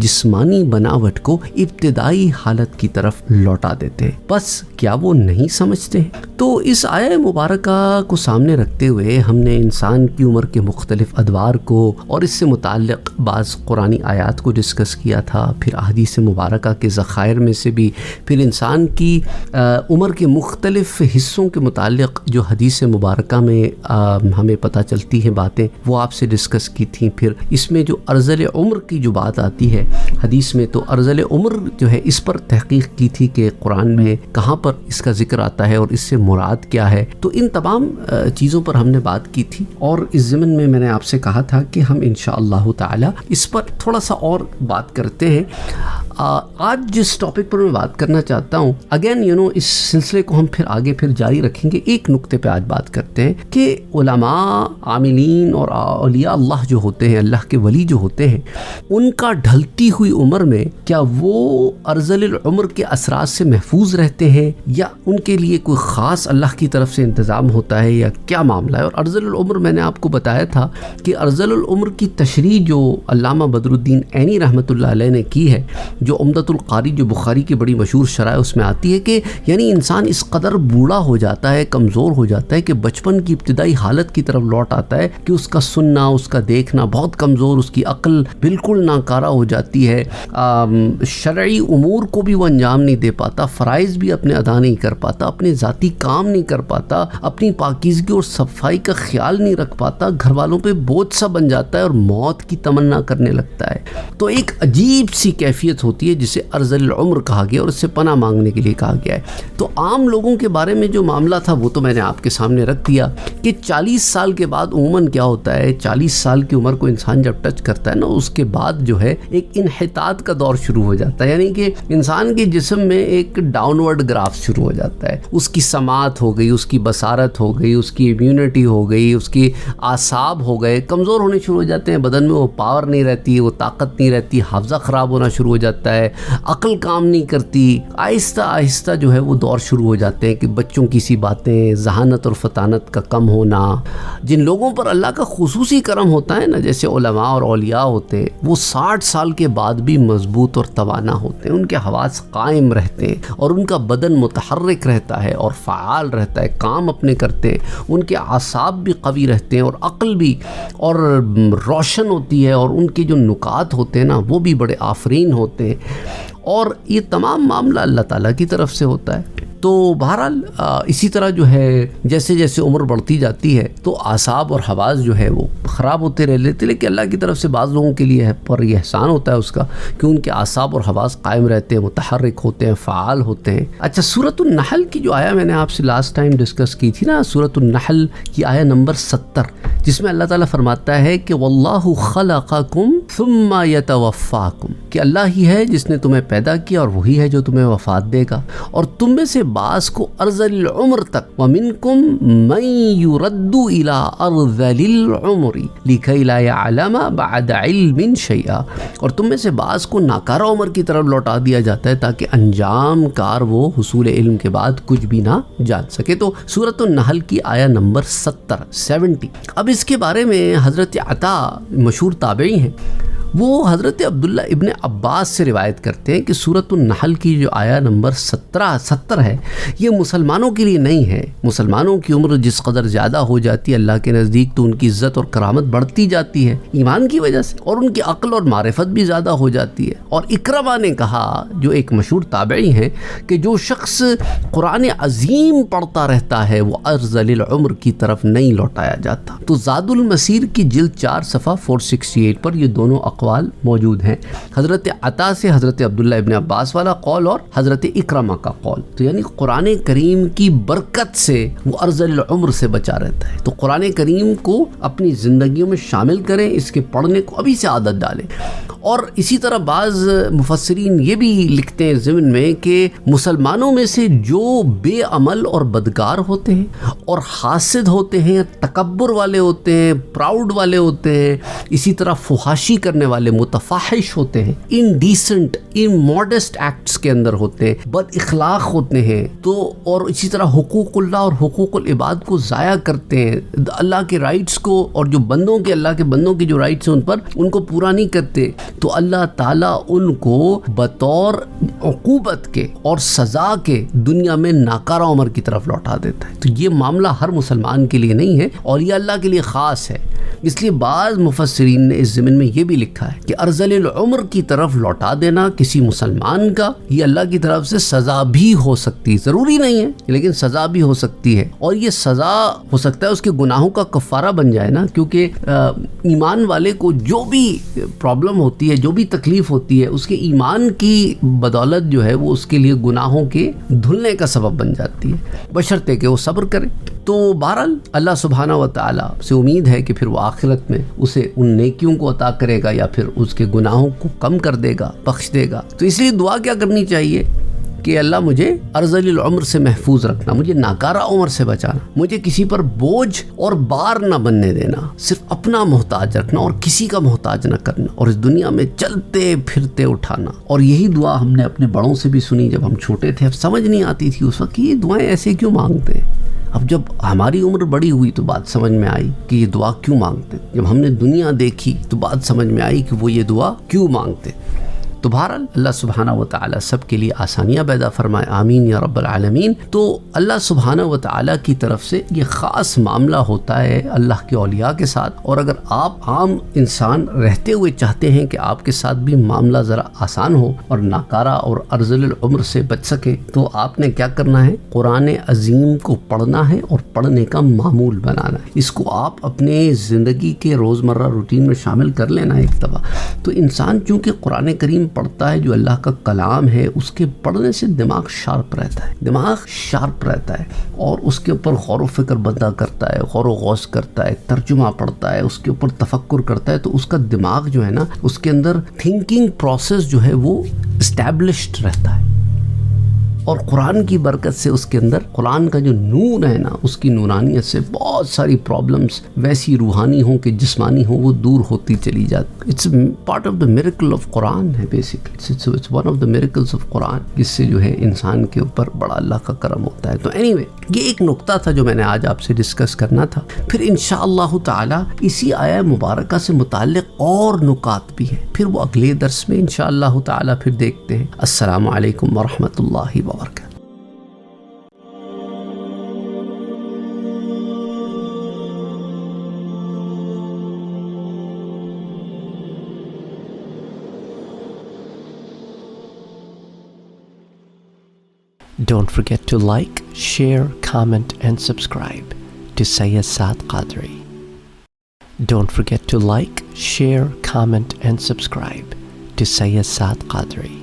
جسمانی بناوٹ کو ابتدائی حالت کی طرف لوٹا دیتے ہیں۔ بس کیا وہ نہیں سمجھتے؟ تو اس آیہ مبارکہ کو سامنے رکھتے ہوئے ہم نے انسان کی عمر کے مختلف ادوار کو اور اس سے متعلق بعض قرآنی آیات کو ڈسکس کیا تھا، پھر احادیث مبارکہ کے ذخائر میں سے بھی، پھر انسان کی عمر کے مختلف حصوں کے متعلق جو حدیث مبارکہ میں ہمیں پتہ چلتی ہیں باتیں، وہ آپ سے ڈسکس کی تھیں۔ پھر اس میں جو ارذل عمر کی جو بات آتی ہے حدیث میں، تو ارذل عمر جو ہے اس پر تحقیق کی تھی کہ قرآن میں کہاں پر اس کا ذکر آتا ہے اور اس سے مراد کیا ہے۔ تو ان تمام چیزوں پر ہم نے بات کی تھی، اور اس ضمن میں نے آپ سے کہا تھا کہ ہم انشاءاللہ تعالی اس پر تھوڑا سا اور بات کرتے ہیں۔ آج جس ٹاپک پر میں بات کرنا چاہتا ہوں، اگین اس سلسلے کو ہم پھر آگے جاری رکھیں گے۔ ایک نقطے پہ آج بات کرتے ہیں کہ علماء، عاملین اور اولیاء اللہ جو ہوتے ہیں، اللہ کے ولی جو ہوتے ہیں، ان کا ڈھلتی ہوئی عمر میں کیا وہ ارذل العمر کے اثرات سے محفوظ رہتے ہیں، یا ان کے لیے کوئی خاص اللہ کی طرف سے انتظام ہوتا ہے، یا کیا معاملہ ہے؟ اور ارذل العمر میں نے آپ کو بتایا تھا کہ ارذل العمر کی تشریح جو علامہ بدر الدین عینی رحمۃ اللہ علیہ نے کی ہے، جو عمدۃ القاری جو بخاری کی بڑی مشہور شرح ہے، اس میں آتی ہے کہ یعنی انسان اس قدر بوڑھا ہو جاتا ہے، کمزور ہو جاتا ہے کہ بچپن کی ابتدائی حالت کی طرف لوٹ آتا ہے کہ اس کا سننا، اس کا دیکھنا بہت کمزور، اس کی عقل بالکل ناکارہ ہو جاتی ہے، شرعی امور کو بھی وہ انجام نہیں دے پاتا، فرائض بھی اپنے ادا نہیں کر پاتا، اپنے ذاتی کام نہیں کر پاتا، اپنی پاکیزگی اور صفائی کا خیال نہیں رکھ پاتا، گھر والوں پہ بوجھ سا بن جاتا ہے اور موت کی تمنا کرنے لگتا ہے۔ تو ایک عجیب سی کیفیت ہوتی ہے جسے ارذل العمر کہا گیا اور اس سے پناہ مانگنے کے لیے کہا گیا ہے۔ تو عام لوگوں کے بارے میں جو معاملہ تھا وہ تو میں نے آپ کے سامنے رکھ دیا کہ 40 سال کے بعد عموماً کیا ہوتا ہے، 40 سال کی عمر کو انسان جب ٹچ کرتا ہے نا، اس کے بعد جو ہے ایک انحطاط کا دور شروع ہو جاتا ہے، یعنی کہ انسان کے جسم میں ایک ڈاؤن ورڈ گراف شروع ہو جاتا ہے۔ اس کی سماعت ہو گئی، اس کی بصارت ہو گئی، اس کی امیونٹی ہو گئی، اس کی اعصاب ہو گئے، کمزور ہونے شروع ہو جاتے ہیں، بدن میں وہ پاور نہیں رہتی، وہ طاقت نہیں رہتی، حافظہ خراب ہونا شروع ہو جاتا ہے، عقل کام نہیں کرتی، آہستہ آہستہ جو ہے وہ دور شروع ہو جاتے ہیں کہ بچوں کی سی باتیں، ذہانت اور فطانت کا کم ہونا۔ جن لوگوں پر اللہ کا خصوصی کرم ہوتا ہے نا، جیسے علماء اور اولیاء ہوتے ہیں، وہ 60 سال کے بعد بھی مضبوط اور توانا ہوتے ہیں، ان کے حواس قائم رہتے ہیں اور ان کا بدن متحرک رہتا ہے اور فعال رہتا ہے، کام اپنے کرتے ہیں، ان کے اعصاب بھی قوی رہتے ہیں اور عقل بھی اور روشن ہوتی ہے، اور ان کے جو نکات ہوتے ہیں نا وہ بھی بڑے آفرین ہوتے ہیں، اور یہ تمام معاملہ اللہ تعالیٰ کی طرف سے ہوتا ہے۔ تو بہرحال اسی طرح جو ہے جیسے جیسے عمر بڑھتی جاتی ہے تو اعصاب اور حواس جو ہے وہ خراب ہوتے رہ لیتے، لیکن اللہ کی طرف سے بعض لوگوں کے لیے پر یہ احسان ہوتا ہے اس کا کہ ان کے اعصاب اور حواس قائم رہتے ہیں، متحرک ہوتے ہیں، فعال ہوتے ہیں۔ اچھا، سورۃ النحل کی جو آیا میں نے آپ سے لاسٹ ٹائم ڈسکس کی تھی نا، سورۃ النحل کی آیا نمبر 70، جس میں اللہ تعالیٰ فرماتا ہے کہ واللہ خلقکم ثم یتوفاکم، کہ اللہ ہی ہے جس نے تمہیں پیدا کیا اور وہی ہے جو تمہیں وفات دے گا، اور تم میں سے بعض کو ارذل العمر تک، ومنکم من یرد الی ارذل العمر لکی لا یعلم بعد علم شیئا، اور تم میں سے بعض کو ناکارہ عمر کی طرف لوٹا دیا جاتا ہے تاکہ انجام کار وہ حصول علم کے بعد کچھ بھی نہ جان سکے۔ تو سورۃ النحل کی آیا نمبر 70۔ اب اس کے بارے میں حضرت عطا مشہور تابعی ہیں، وہ حضرت عبداللہ ابن عباس سے روایت کرتے ہیں کہ سورۃ النحل کی جو آیا نمبر 70 ہے، یہ مسلمانوں کے لیے نہیں ہے۔ مسلمانوں کی عمر جس قدر زیادہ ہو جاتی ہے اللہ کے نزدیک تو ان کی عزت اور کرامت بڑھتی جاتی ہے ایمان کی وجہ سے، اور ان کی عقل اور معرفت بھی زیادہ ہو جاتی ہے۔ اور اکرمہ نے کہا، جو ایک مشہور تابعی ہیں، کہ جو شخص قرآن عظیم پڑھتا رہتا ہے وہ ارذل العمر کی طرف نہیں لوٹایا جاتا۔ تو زاد المسیر کی جلد 4 صفحہ 468 پر یہ دونوں اقوال موجود ہیں، حضرت عطا سے حضرت عبداللہ ابن عباس والا قول اور حضرت اکرمہ کا قول۔ تو یعنی قرآن کریم کی برکت سے وہ ارذل العمر سے بچا رہتا ہے۔ تو قرآن کریم کو اپنی زندگیوں میں شامل کریں، اس کے پڑھنے کو ابھی سے عادت ڈالیں۔ اور اسی طرح بعض مفسرین یہ بھی لکھتے ہیں ضمن میں کہ مسلمانوں میں سے جو بے عمل اور بدکار ہوتے ہیں اور حاسد ہوتے ہیں، تکبر والے ہوتے ہیں، پراؤڈ والے ہوتے ہیں، اسی طرح فحاشی کرنے والے، متفاحش ہوتے ہیں، انڈیسنٹ، اموڈسٹ ایکٹس کے اندر ہوتے ہیں، بد اخلاق ہوتے ہیں، تو اور اسی طرح حقوق اللہ اور حقوق العباد کو ضائع کرتے ہیں، اللہ کے رائٹس کو اور جو بندوں کے، اللہ کے بندوں کے جو رائٹس ہیں ان پر ان کو پورا نہیں کرتے، تو اللہ تعالیٰ ان کو بطور عقوبت کے اور سزا کے دنیا میں ناکارہ عمر کی طرف لوٹا دیتا ہے. تو یہ معاملہ ہر مسلمان کے لیے نہیں ہے اور یہ اللہ کے لیے خاص ہے. اس لیے بعض مفسرین نے اس ضمن میں یہ بھی لکھا ہے کہ ارذل العمر کی طرف لوٹا دینا کسی مسلمان کا یہ اللہ کی طرف سے سزا بھی ہو سکتی ہے, ضروری نہیں ہے لیکن سزا بھی ہو سکتی ہے. اور یہ سزا ہو سکتا ہے اس کے گناہوں کا کفارہ بن جائے نا, کیونکہ ایمان والے کو جو بھی پرابلم ہوتی ہے, جو بھی تکلیف ہوتی ہے, اس کے ایمان کی بدولت جو ہے وہ اس کے لیے گناہوں کے دھلنے کا سبب بن جاتی ہے, بشرطے کہ وہ صبر کرے. تو بہرحال اللہ سبحانہ و تعالیٰ سے امید ہے کہ پھر وہ آخرت میں اسے ان نیکیوں کو عطا کرے گا یا پھر اس کے گناہوں کو کم کر دے گا, بخش دے گا. تو اس لیے دعا کیا کرنی چاہیے کہ اللہ مجھے ارذل العمر سے محفوظ رکھنا, مجھے ناکارہ عمر سے بچانا, مجھے کسی پر بوجھ اور بار نہ بننے دینا, صرف اپنا محتاج رکھنا اور کسی کا محتاج نہ کرنا, اور اس دنیا میں چلتے پھرتے اٹھانا. اور یہی دعا ہم نے اپنے بڑوں سے بھی سنی جب ہم چھوٹے تھے. اب سمجھ نہیں آتی تھی اس وقت کہ یہ دعائیں ایسے کیوں مانگتے ہیں. اب جب ہماری عمر بڑی ہوئی تو بات سمجھ میں آئی کہ یہ دعا کیوں مانگتے. جب ہم نے دنیا دیکھی تو بات سمجھ میں آئی کہ وہ یہ دعا کیوں مانگتے. تو بہرحال اللہ سبحانہ و تعالیٰ سب کے لیے آسانیاں پیدا فرمائے, آمین یا رب العالمین. تو اللہ سبحانہ و تعالیٰ کی طرف سے یہ خاص معاملہ ہوتا ہے اللہ کے اولیاء کے ساتھ. اور اگر آپ عام انسان رہتے ہوئے چاہتے ہیں کہ آپ کے ساتھ بھی معاملہ ذرا آسان ہو اور ناکارہ اور ارذل العمر سے بچ سکے, تو آپ نے کیا کرنا ہے, قرآن عظیم کو پڑھنا ہے اور پڑھنے کا معمول بنانا ہے. اس کو آپ اپنے زندگی کے روزمرہ روٹین میں شامل کر لینا ایک دفعہ. تو انسان چونکہ قرآن کریم پڑھتا ہے جو اللہ کا کلام ہے, اس کے پڑھنے سے دماغ شارپ رہتا ہے اور اس کے اوپر غور و فکر بندہ کرتا ہے, غور و غوص کرتا ہے, ترجمہ پڑھتا ہے, اس کے اوپر تفکر کرتا ہے. تو اس کا دماغ جو ہے نا, اس کے اندر تھنکنگ پروسیس جو ہے وہ اسٹیبلشڈ رہتا ہے. اور قرآن کی برکت سے اس کے اندر قرآن کا جو نور ہے نا, اس کی نورانیت سے بہت ساری پرابلمز ویسی روحانی ہوں کہ جسمانی ہوں وہ دور ہوتی چلی جاتی. It's part of the miracle of Quran ہے basically, it's one of the miracles of Quran, جس سے جو ہے انسان کے اوپر بڑا اللہ کا کرم ہوتا ہے. تو اینی وے یہ ایک نقطہ تھا جو میں نے آج آپ سے ڈسکس کرنا تھا. پھر انشاءاللہ تعالی اسی آیہ مبارکہ سے متعلق اور نکات بھی ہیں, پھر وہ اگلے درس میں انشاءاللہ تعالی پھر دیکھتے ہیں. السلام علیکم ورحمۃ اللہ وبرکاتہ. Don't forget to like, share, comment and subscribe to Sayyid Saad Qadri. Don't forget to like, share, comment and subscribe to Sayyid Saad Qadri.